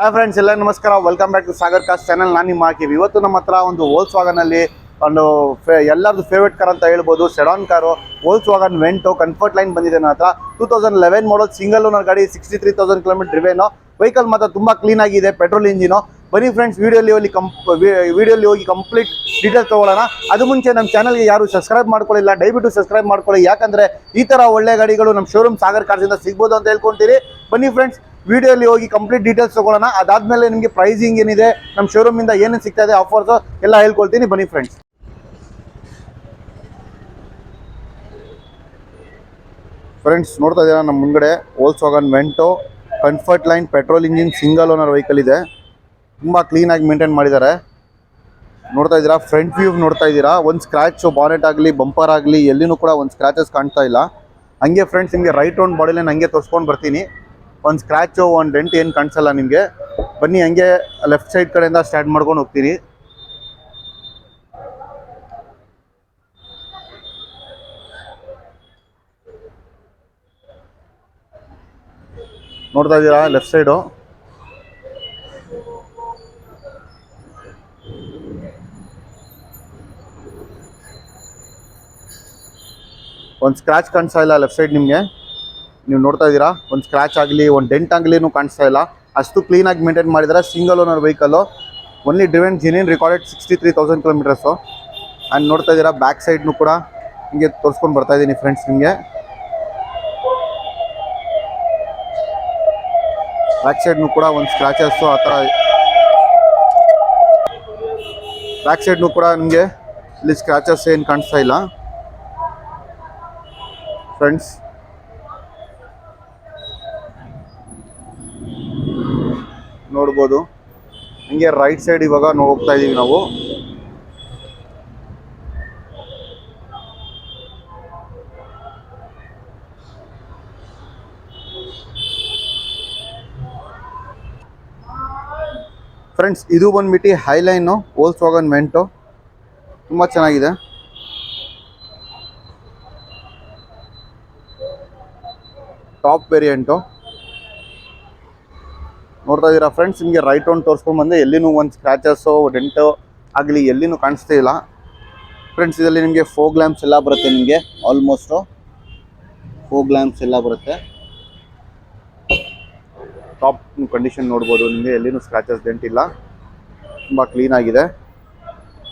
Hi friends, ಎಲ್ಲ ನಮಸ್ಕಾರ. Welcome back to Sagar cars channel. ನಾನು ನಿಮ್ಮ ಆಕಿಬ್. ಇವತ್ತು ನಮ್ಮ ಹತ್ರ ಒಂದು ವೋಲ್ಕ್ಸ್ವ್ಯಾಗನಲ್ಲಿ ಒಂದು ಎಲ್ಲರದ್ದು ಫೇವ್ರೇಟ್ ಕಾರ್ ಅಂತ ಹೇಳ್ಬೋದು, sedan car Volkswagen Vento comfort line ಬಂದಿದೆ ನನ್ನ ಹತ್ರ. 2011 ಮಾಡಲ್, ಸಿಂಗಲ್ ಓನರ್ ಗಾಡಿ, 63,000 ಕಿಲೋಮೀಟರ್ ಡ್ರಿವೇನು. ವೆಹಿಕಲ್ ಮಾತ್ರ ತುಂಬ ಕ್ಲೀನ್ ಆಗಿದೆ, ಪೆಟ್ರೋಲ್ ಇಂಜಿನು. ಬನ್ನಿ ಫ್ರೆಂಡ್ಸ್, ವಿಡಿಯೋಲಿ ಹೋಗಿ ಕಂಪ್ಲೀಟ್ ಡೀಟೇಲ್ಸ್ ತೊಗೊಳ್ಳೋಣ. ಅದು ಮುಂಚೆ ನಮ್ಮ ಚಾನಲ್ಗೆ ಯಾರು ಸಬ್ಸ್ಕ್ರೈಬ್ ಮಾಡ್ಕೊಳ್ಳಿಲ್ಲ, ದಯವಿಟ್ಟು ಸಬ್ಸ್ಕ್ರೈಬ್ ಮಾಡ್ಕೊಳ್ಳಿ. ಯಾಕಂದರೆ ಈ ಥರ ಒಳ್ಳೆ ಗಾಡಿಗಳು ನಮ್ಮ ಶೋರೂಮ್ ಸಾಗರ್ ಕಾರ್ಸಿಂದ ಸಿಗ್ಬೋದು ಅಂತ ಹೇಳ್ಕೊಳ್ತೀರಿ. ಬನ್ನಿ ಫ್ರೆಂಡ್ಸ್, ವಿಡಿಯೋಲಿ ಹೋಗಿ ಕಂಪ್ಲೀಟ್ ಡೀಟೇಲ್ಸ್ ತಗೊಳ್ಳೋಣ. ಅದಾದಮೇಲೆ ನಿಮಗೆ ಪ್ರೈಸಿಂಗ್ ಏನಿದೆ, ನಮ್ಮ ಶೋರೂಮಿಂದ ಏನೇನು ಸಿಗ್ತಾ ಇದೆ, ಆಫರ್ಸು ಎಲ್ಲ ಹೇಳ್ಕೊಳ್ತೀನಿ. ಬನ್ನಿ ಫ್ರೆಂಡ್ಸ್. ನೋಡ್ತಾ ಇದ್ದೀರಾ ನಮ್ಮ ಮುಂಗಡೆ Volkswagen Vento comfort line petrol engine single owner vehicle ಇದೆ. ತುಂಬ ಕ್ಲೀನಾಗಿ ಮೇಂಟೈನ್ ಮಾಡಿದ್ದಾರೆ. ನೋಡ್ತಾ ಇದ್ದೀರಾ, ಫ್ರಂಟ್ ವ್ಯೂ ನೋಡ್ತಾ ಇದ್ದೀರಾ. ಒಂದು ಸ್ಕ್ರ್ಯಾಚು ಬಾನೆಟ್ ಆಗಲಿ ಬಂಪರ್ ಆಗಲಿ ಎಲ್ಲಿನೂ ಕೂಡ ಒಂದು ಸ್ಕ್ರ್ಯಾಚಸ್ ಕಾಣ್ತಾ ಇಲ್ಲ. ಹಂಗೆ ಫ್ರೆಂಡ್ಸ್, ನಿಮಗೆ ರೈಟ್ ರೌಂಡ್ ಬಾಡಿ ಲೈನ್ ಹಂಗೆ ತೋರಿಸ್ಕೊಂಡು ಬರ್ತೀನಿ. ಒಂದು ಸ್ಕ್ರ್ಯಾಚು ಒಂದು ಡೆಂಟ್ ಏನು ಕಾಣಿಸಲ್ಲ ನಿಮಗೆ. ಬನ್ನಿ, ಹಂಗೆ ಲೆಫ್ಟ್ ಸೈಡ್ ಕಡೆಯಿಂದ ಸ್ಟಾರ್ಟ್ ಮಾಡ್ಕೊಂಡು ಹೋಗ್ತೀನಿ. ನೋಡ್ತಾ ಇದ್ದೀರಾ ಲೆಫ್ಟ್ ಸೈಡು. ಒಂದು ಸ್ಕ್ರ್ಯಾಚ್ ಕಾಣಿಸ್ತಾ ಇಲ್ಲ ಲೆಫ್ಟ್ ಸೈಡ್ ನಿಮಗೆ. ನೀವು ನೋಡ್ತಾ ಇದ್ದೀರಾ, ಒಂದು ಸ್ಕ್ರ್ಯಾಚ್ ಆಗಲಿ ಒಂದು ಡೆಂಟ್ ಆಗಲಿನೂ ಕಾಣಿಸ್ತಾ ಇಲ್ಲ. ಅಷ್ಟು ಕ್ಲೀನಾಗಿ ಮೇಂಟೈನ್ ಮಾಡಿದ್ದಾರೆ. Single owner vehicle, only driven genuine recorded 63,000 kilometres. And ನೋಡ್ತಾ ಇದ್ದೀರಾ, ಬ್ಯಾಕ್ ಸೈಡ್ನು ಕೂಡ ಹಿಂಗೆ ತೋರಿಸ್ಕೊಂಡು ಬರ್ತಾ ಇದ್ದೀನಿ ಫ್ರೆಂಡ್ಸ್ ನಿಮಗೆ. ಬ್ಯಾಕ್ ಸೈಡ್ನು ಕೂಡ ಒಂದು ಸ್ಕ್ರ್ಯಾಚಸ್ಸು ಆ ಥರ. ಬ್ಯಾಕ್ ಸೈಡ್ನು ಕೂಡ ನಿಮಗೆ ಇಲ್ಲಿ ಸ್ಕ್ರ್ಯಾಚಸ್ ಏನು ಕಾಣಿಸ್ತಾ ಇಲ್ಲ ಫ್ರೆಂಡ್ಸ್. ನೋಡ್ಬೋದು. ಹಿಂಗೆ ರೈಟ್ ಸೈಡ್ ಇವಾಗ ಹೋಗ್ತಾ ಇದ್ದೀವಿ ನಾವು. ಫ್ರೆಂಡ್ಸ್, ಇದು ಬಂದ್ಬಿಟ್ಟು ಹೈಲೈನು ವೋಲ್ಕ್ಸ್ವ್ಯಾಗನ್ ವೆಂಟೋ. ತುಂಬ ಚೆನ್ನಾಗಿದೆ. Top variant. ನೋಡ್ತಾ ಇದ್ದೀರಾ ಫ್ರೆಂಡ್ಸ್, ನಿಮಗೆ ರೈಟ್ ರೌಂಡ್ ತೋರಿಸ್ಕೊಂಡು ಬಂದೆ. ಎಲ್ಲಿನೂ ಒಂದು ಸ್ಕ್ರ್ಯಾಚಸ್ಸು ಡೆಂಟು ಆಗಲಿ ಎಲ್ಲಿನೂ ಕಾಣಿಸ್ತಾ ಇಲ್ಲ ಫ್ರೆಂಡ್ಸ್. ಇದರಲ್ಲಿ ನಿಮಗೆ ಫೋಗ್ ಲ್ಯಾಂಪ್ಸ್ ಎಲ್ಲ ಬರುತ್ತೆ. ನಿಮಗೆ ಆಲ್ಮೋಸ್ಟು ಫೋಗ್ ಲ್ಯಾಂಪ್ಸ್ ಎಲ್ಲ ಬರುತ್ತೆ. ಟಾಪ್ ಕಂಡೀಷನ್ ನೋಡ್ಬೋದು. ನಿಮಗೆ ಎಲ್ಲಿನೂ ಸ್ಕ್ರ್ಯಾಚಸ್ ಡೆಂಟ್ ಇಲ್ಲ, ತುಂಬ ಕ್ಲೀನಾಗಿದೆ.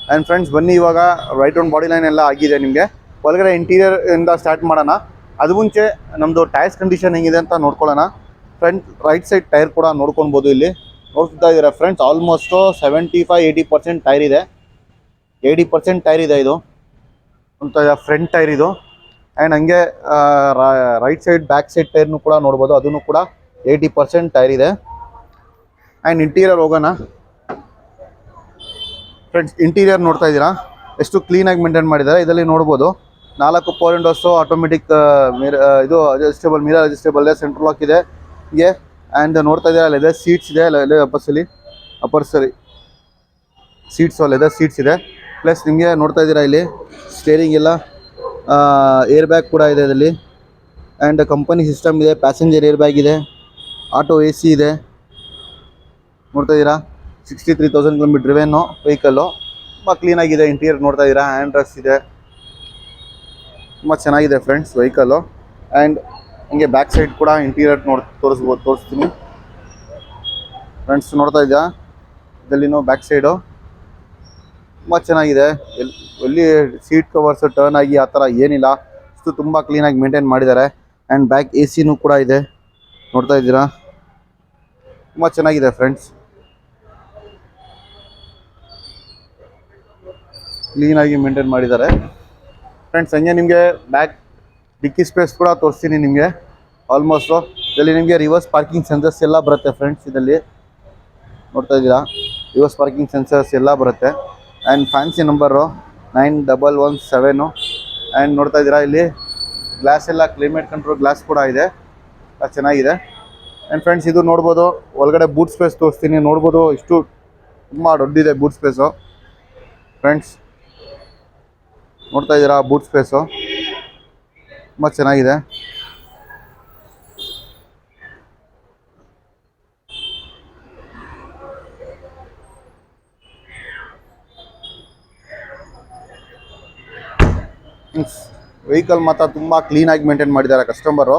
ಆ್ಯಂಡ್ ಫ್ರೆಂಡ್ಸ್, ಬನ್ನಿ ಇವಾಗ ರೈಟ್ ರೌಂಡ್ ಬಾಡಿ ಲೈನ್ ಎಲ್ಲ ಆಗಿದೆ. ನಿಮಗೆ ಒಳಗಡೆ ಇಂಟೀರಿಯರ್ ಇಂದ ಸ್ಟಾರ್ಟ್ ಮಾಡೋಣ. ಅದು ಮುಂಚೆ ನಮ್ಮದು ಟೈರ್ಸ್ ಕಂಡೀಷನ್ ಹೆಂಗಿದೆ ಅಂತ ನೋಡ್ಕೊಳ್ಳೋಣ. ಫ್ರಂಟ್ ರೈಟ್ ಸೈಡ್ ಟೈರ್ ಕೂಡ ನೋಡ್ಕೊಳ್ಬೋದು. ಇಲ್ಲಿ ನೋಡ್ತಾ ಇದ್ದೀರಾ ಫ್ರೆಂಡ್ಸ್, ಆಲ್ಮೋಸ್ಟು 75-80% ಟೈರ್ ಇದೆ. 80% ಟೈರ್ ಇದೆ ಇದು ಅಂತ ಫ್ರಂಟ್ ಟೈರ್ ಇದು. ಆ್ಯಂಡ್ ಹಂಗೆ ರೈಟ್ ಸೈಡ್ ಬ್ಯಾಕ್ ಸೈಡ್ ಟೈರ್ನು ಕೂಡ ನೋಡ್ಬೋದು. ಅದನ್ನು ಕೂಡ 80% ಟೈರ್ ಇದೆ. ಆ್ಯಂಡ್ ಇಂಟೀರಿಯರ್ ಹೋಗೋಣ ಫ್ರೆಂಡ್ಸ್. ಇಂಟೀರಿಯರ್ ನೋಡ್ತಾ ಇದ್ದೀರಾ ಎಷ್ಟು ಕ್ಲೀನಾಗಿ ಮೇಂಟೈನ್ ಮಾಡಿದ್ದಾರೆ. ಇದರಲ್ಲಿ ನೋಡ್ಬೋದು 4 ಪವರ್ ವಿಂಡೋಸು, ಆಟೋಮೆಟಿಕ್ ಇದು ಅಡ್ಜಸ್ಟೇಬಲ್, ಮಿರರ್ ಅಡ್ಜಸ್ಟೇಬಲ್ ಇದೆ, ಸೆಂಟ್ರಲ್ ಲಾಕ್ ಇದೆ ಹೀಗೆ. ಆ್ಯಂಡ್ ನೋಡ್ತಾ ಇದ್ದೀರಾ, ಲೆದರ್ ಸೀಟ್ಸ್ ಇದೆ. ಅಪ್ಪರ್ಸರಿ ಸೀಟ್ಸು ಲೆದರ್ ಸೀಟ್ಸ್ ಇದೆ. ಪ್ಲಸ್ ನಿಮಗೆ ನೋಡ್ತಾ ಇದ್ದೀರಾ ಇಲ್ಲಿ ಸ್ಟೇರಿಂಗ್ ಎಲ್ಲ ಏರ್ ಬ್ಯಾಗ್ ಕೂಡ ಇದೆ ಇದರಲ್ಲಿ. ಆ್ಯಂಡ್ ಕಂಪನಿ ಸಿಸ್ಟಮ್ ಇದೆ, ಪ್ಯಾಸೆಂಜರ್ ಏರ್ ಬ್ಯಾಗ್ ಇದೆ, ಆಟೋ AC ಇದೆ. ನೋಡ್ತಾ ಇದ್ದೀರಾ 63,000 ಕಿಲೋಮೀಟರ್ ಡ್ರಿವೇನು ವೆಹಿಕಲ್ಲು. ತುಂಬ ಕ್ಲೀನಾಗಿದೆ. ಇಂಟೀರಿಯರ್ ನೋಡ್ತಾ ಇದ್ದೀರಾ, ಹ್ಯಾಂಡ್ ರೆಸ್ಟ್ ಇದೆ. ತುಂಬ ಚೆನ್ನಾಗಿದೆ ಫ್ರೆಂಡ್ಸ್ ವೆಹಿಕಲ್ಲು. ಆ್ಯಂಡ್ ಹಿಂಗೆ ಬ್ಯಾಕ್ ಸೈಡ್ ಕೂಡ ಇಂಟೀರಿಯರ್ ತೋರಿಸ್ತೀನಿ ಫ್ರೆಂಡ್ಸ್. ನೋಡ್ತಾ ಇದ್ದೀರಾ, ಇದಲ್ಲಿನೂ ಬ್ಯಾಕ್ ಸೈಡು ತುಂಬ ಚೆನ್ನಾಗಿದೆ. ಎಲ್ಲಿ ಸೀಟ್ ಕವರ್ಸು ಟರ್ನ್ ಆಗಿ ಆ ಥರ ಏನಿಲ್ಲ. ಅಷ್ಟು ತುಂಬ ಕ್ಲೀನಾಗಿ ಮೇಂಟೈನ್ ಮಾಡಿದ್ದಾರೆ. ಆ್ಯಂಡ್ ಬ್ಯಾಕ್ AC ಕೂಡ ಇದೆ. ನೋಡ್ತಾ ಇದ್ದೀರಾ, ತುಂಬ ಚೆನ್ನಾಗಿದೆ ಫ್ರೆಂಡ್ಸ್. ಕ್ಲೀನಾಗಿ ಮೇಂಟೈನ್ ಮಾಡಿದ್ದಾರೆ ಫ್ರೆಂಡ್ಸ್. ಹಂಗೆ ನಿಮಗೆ ಬ್ಯಾಕ್ ಡಿಕ್ಕಿ ಸ್ಪೇಸ್ ಕೂಡ ತೋರಿಸ್ತೀನಿ ನಿಮಗೆ. ಆಲ್ಮೋಸ್ಟು ಇದರಲ್ಲಿ ನಿಮಗೆ ರಿವರ್ಸ್ ಪಾರ್ಕಿಂಗ್ ಸೆನ್ಸರ್ಸ್ ಎಲ್ಲ ಬರುತ್ತೆ ಫ್ರೆಂಡ್ಸ್. ಇದರಲ್ಲಿ ನೋಡ್ತಾ ಇದ್ದೀರಾ, ರಿವರ್ಸ್ ಪಾರ್ಕಿಂಗ್ ಸೆನ್ಸರ್ಸ್ ಎಲ್ಲ ಬರುತ್ತೆ. And fancy number 9117. ಆ್ಯಂಡ್ ನೋಡ್ತಾ ಇದ್ದೀರಾ, ಇಲ್ಲಿ ಗ್ಲಾಸ್ ಎಲ್ಲ ಕ್ಲೈಮೇಟ್ ಕಂಟ್ರೋಲ್ ಗ್ಲಾಸ್ ಕೂಡ ಇದೆ. ಅದು ಚೆನ್ನಾಗಿದೆ. ಆ್ಯಂಡ್ ಫ್ರೆಂಡ್ಸ್, ಇದು ನೋಡ್ಬೋದು ಒಳಗಡೆ ಬೂಟ್ ಸ್ಪೇಸ್ ತೋರಿಸ್ತೀನಿ. ನೋಡ್ಬೋದು ಇಷ್ಟು ತುಂಬ ದೊಡ್ಡದಿದೆ ಬೂಟ್ ಸ್ಪೇಸು ಫ್ರೆಂಡ್ಸ್. ನೋಡ್ತಾ ಇದ್ದೀರಾ, ಬೂಟ್ ಸ್ಪೇಸು ತುಂಬ ಚೆನ್ನಾಗಿದೆ. ವೆಹಿಕಲ್ ಮಾತ್ರ ತುಂಬ ಕ್ಲೀನಾಗಿ ಮೇಂಟೈನ್ ಮಾಡಿದ್ದಾರೆ ಕಸ್ಟಮರು.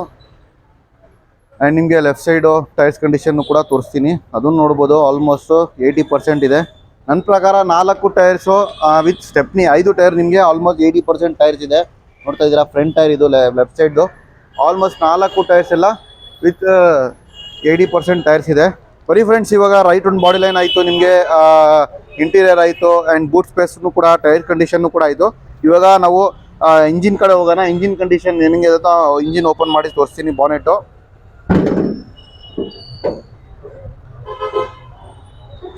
ಆ್ಯಂಡ್ ನಿಮಗೆ ಲೆಫ್ಟ್ ಸೈಡು ಟೈರ್ಸ್ ಕಂಡೀಷನ್ನು ಕೂಡ ತೋರಿಸ್ತೀನಿ, ಅದನ್ನು ನೋಡ್ಬೋದು. ಆಲ್ಮೋಸ್ಟು 80% ಇದೆ. ನನ್ನ ಪ್ರಕಾರ 4 ಟೈರ್ಸು ವಿತ್ ಸ್ಟೆಪ್ನಿ 5 ಟೈರ್ ನಿಮಗೆ ಆಲ್ಮೋಸ್ಟ್ 80% ಟೈರ್ಸ್ ಇದೆ. ನೋಡ್ತಾ ಇದ್ದೀರಾ, ಫ್ರಂಟ್ ಟೈರ್ ಇದು ಲೆಫ್ಟ್ ಸೈಡ್ದು. ಆಲ್ಮೋಸ್ಟ್ 4 ಟೈರ್ಸ್ ಎಲ್ಲ ವಿತ್ 80% ಟೈರ್ಸ್ ಇದೆ. ಬರೀ ಫ್ರೆಂಡ್ಸ್, ಇವಾಗ ರೈಟ್ ಒಂದು ಬಾಡಿ ಲೈನ್ ಆಯಿತು, ನಿಮಗೆ ಇಂಟೀರಿಯರ್ ಆಯಿತು, ಆ್ಯಂಡ್ ಬೂಟ್ ಸ್ಪೇಸ್ನು ಕೂಡ ಟೈರ್ ಕಂಡೀಷನ್ನು ಕೂಡ ಆಯಿತು. ಇವಾಗ ನಾವು ಇಂಜಿನ್ ಕಡೆ ಹೋಗೋಣ. ಇಂಜಿನ್ ಕಂಡೀಷನ್ ಏನಿಗೆ ಇರುತ್ತೋ ಇಂಜಿನ್ ಓಪನ್ ಮಾಡಿ ತೋರಿಸ್ತೀನಿ ಬಾನೆಟು.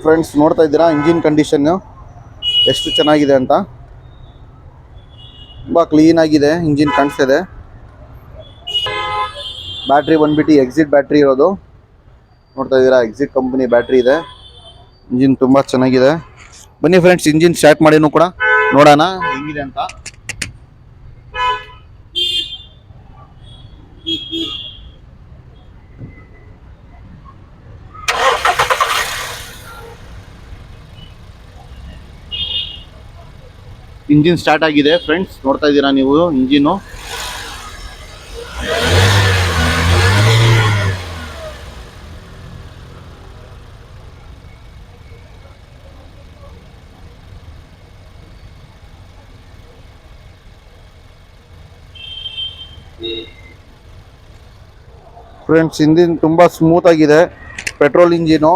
ಫ್ರೆಂಡ್ಸ್ ನೋಡ್ತಾ ಇದ್ದೀರಾ ಇಂಜಿನ್ ಕಂಡೀಷನ್ನು ಎಷ್ಟು ಚೆನ್ನಾಗಿದೆ ಅಂತ. ತುಂಬ ಕ್ಲೀನಾಗಿದೆ ಇಂಜಿನ್ ಕಾಣಿಸ್ತಿದೆ. ಬ್ಯಾಟ್ರಿ ಬಂದ್ಬಿಟ್ಟು ಎಕ್ಸಿಟ್ ಬ್ಯಾಟ್ರಿ ಇರೋದು, ನೋಡ್ತಾ ಇದ್ದೀರಾ, ಎಕ್ಸಿಟ್ ಕಂಪನಿ ಬ್ಯಾಟ್ರಿ ಇದೆ. ಇಂಜಿನ್ ತುಂಬ ಚೆನ್ನಾಗಿದೆ. ಬನ್ನಿ ಫ್ರೆಂಡ್ಸ್, ಇಂಜಿನ್ ಸ್ಟಾರ್ಟ್ ಮಾಡಿನೂ ಕೂಡ ನೋಡೋಣ ಹೆಂಗಿದೆ ಅಂತ. ಇಂಜಿನ್ ಸ್ಟಾರ್ಟ್ ಆಗಿದೆ ಫ್ರೆಂಡ್ಸ್, ನೋಡ್ತಾ ಇದ್ದೀರಾ ನೀವು ಇಂಜಿನು. ಫ್ರೆಂಡ್ಸ್ ಇಂಜಿನ್ ತುಂಬ ಸ್ಮೂತ್ ಆಗಿದೆ. ಪೆಟ್ರೋಲ್ ಇಂಜಿನು,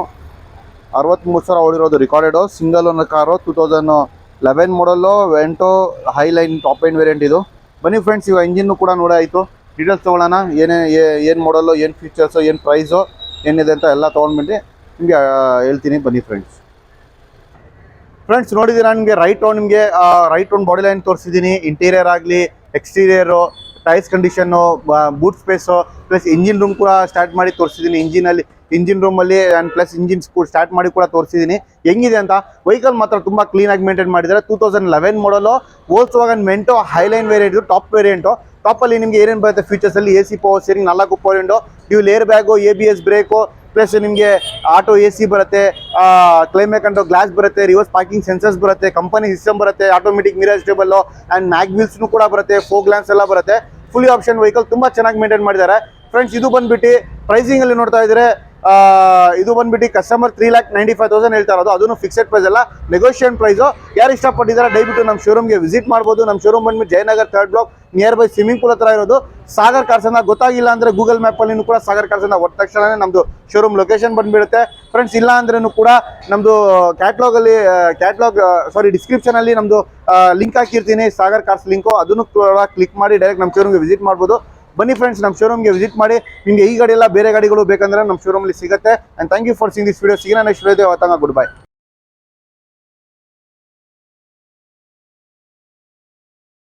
63,000 ಓಡಿರೋದು recorded. Single owner car, 2011 model, Vento high line top end variant ಇದು. ಬನ್ನಿ ಫ್ರೆಂಡ್ಸ್, ಇವಾಗ ಇಂಜಿನ್ನು ಕೂಡ ನೋಡಾಯಿತು. ಡೀಟೇಲ್ಸ್ ತೊಗೊಳ್ಳೋಣ, ಏನು ಮಾಡಲು, ಏನು ಫೀಚರ್ಸು, ಏನು ಪ್ರೈಸು ಏನಿದೆ ಅಂತ ಎಲ್ಲ ತೊಗೊಂಡ್ಬಿಟ್ಟು ನಿಮಗೆ ಹೇಳ್ತೀನಿ. ಬನ್ನಿ ಫ್ರೆಂಡ್ಸ್ ನೋಡಿದ್ದೀರಾ, ನಿಮಗೆ ರೈಟ್ ಒಂದು ಬಾಡಿ ಲೈನ್ ತೋರಿಸಿದ್ದೀನಿ. ಇಂಟೀರಿಯರ್ ಆಗಲಿ, exterior, tyres condition, boot space, plus engine room ಕೂಡ ಸ್ಟಾರ್ಟ್ ಮಾಡಿ ತೋರಿಸಿದ್ದೀನಿ. ಇಂಜಿನ್ ರೂಮಲ್ಲಿ ಆ್ಯಂಡ್ ಪ್ಲಸ್ ಇಂಜಿನ್ ಸ್ಟಾರ್ಟ್ ಮಾಡಿ ಕೂಡ ತೋರಿಸಿದ್ದೀನಿ ಹೆಂಗಿದೆ ಅಂತ. ವೆಹಿಕಲ್ ಮಾತ್ರ ತುಂಬ ಕ್ಲೀನಾಗಿ ಮೇಂಟೈನ್ ಮಾಡಿದ್ದಾರೆ. 2011 ಮಾಡಲು, Volkswagen Vento Highline variant, top variant. ಟಾಪಲ್ಲಿ ನಿಮಗೆ ಏನೇನು ಬರುತ್ತೆ ಫೀಚರ್ಸಲ್ಲಿ, AC power steering, 4 power window, dual air bag, ABS brake, plus ನಿಮಗೆ ಆಟೋ AC ಬರುತ್ತೆ, ಕ್ಲೈಮೇಟ್ ಅಂಡ್ ಗ್ಲಾಸ್ ಬರುತ್ತೆ, ರಿವರ್ಸ್ ಪಾರ್ಕಿಂಗ್ ಸೆನ್ಸರ್ಸ್ ಬರುತ್ತೆ, ಕಂಪನಿ ಸಿಸ್ಟಮ್ ಬರುತ್ತೆ, automatic mirror adjustable and mag ವೀಲ್ಸ್ನು ಕೂಡ ಬರುತ್ತೆ, ಫೋಗ್ ಲ್ಯಾಂಪ್ಸ್ ಎಲ್ಲ ಬರುತ್ತೆ. ಫುಲ್ಲಿ ಆಪ್ಷನ್ ವೆಹಿಕಲ್, ತುಂಬ ಚೆನ್ನಾಗಿ ಮೇಂಟೈನ್ ಮಾಡಿದ್ದಾರೆ ಫ್ರೆಂಡ್ಸ್. ಇದು ಬಂದ್ಬಿಟ್ಟು ಪ್ರೈಸಿಂಗಲ್ಲಿ ನೋಡ್ತಾ ಇದ್ದಾರೆ, ಇದು ಬಂದ್ಬಿಟ್ಟು ಕಸ್ಟಮರ್ 3,95,000 ಹೇಳ್ತಾ ಇರೋದು. ಅದನ್ನು ಫಿಕ್ಸೆಡ್ ಪ್ರೈಸ್ ಅಲ್ಲ, ನೆಗೋಷಿಯೇಷನ್ ಪ್ರೈಸು. ಯಾರು ಇಷ್ಟಪಟ್ಟಿದ್ದಾರೆ ದಯವಿಟ್ಟು ನಮ್ಮ ಶೋರೂಮ್ಗೆ ವಿಸಿಟ್ ಮಾಡ್ಬೋದು. ನಮ್ಮ ಶೋರೂಮ್ ಬಂದ್ಬಿಟ್ಟು Jayanagar 3rd block, near by swimming pool ಹತ್ರ ಇರೋದು. ಸಾಗರ್ ಕಾರ್ಸ್ ಅಂತ ಗೊತ್ತಾಗಿಲ್ಲ ಅಂದರೆ ಗೂಗಲ್ ಮ್ಯಾಪಲ್ಲಿ ಕೂಡ ಸಾಗರ್ ಕಾರ್ಸ್ ಅಂತ ಒಟ್ಟ ತಕ್ಷಣ ನಮ್ಮದು ಶೋರೂಮ್ ಲೊಕೇಶನ್ ಬಂದುಬಿಡುತ್ತೆ ಫ್ರೆಂಡ್ಸ್. ಇಲ್ಲ ಅಂದ್ರೂ ಕೂಡ ನಮ್ಮದು ಡಿಸ್ಕ್ರಿಪ್ಷನಲ್ಲಿ ನಮ್ಮದು ಲಿಂಕ್ ಹಾಕಿರ್ತೀನಿ, ಸಾಗರ್ ಕಾರ್ಸ್ ಲಿಂಕು. ಅದನ್ನು ಕೂಡ ಕ್ಲಿಕ್ ಮಾಡಿ ಡೈರೆಕ್ಟ್ ನಮ್ಮ ಶೋರೂಮ್ಗೆ ವಿಸಿಟ್ ಮಾಡ್ಬೋದು. ಬನ್ನಿ ಫ್ರೆಂಡ್ಸ್, ನಮ್ಮ ಶೋರೂಮ್ಗೆ ವಿಸಿಟ್ ಮಾಡಿ. ನಿಮಗೆ ಈ ಗಾಡಿ ಎಲ್ಲ ಬೇರೆ ಗಾಡಿಗಳು ಬೇಕಂದ್ರೆ ನಮ್ಮ ಶೋರೂಮಲ್ಲಿ ಸಿಗುತ್ತೆ. And thank you for seeing this video. ಸಿಗೋಣ ನೆಕ್ಸ್ಟ್ ವಿಡಿಯೋ. Good bye.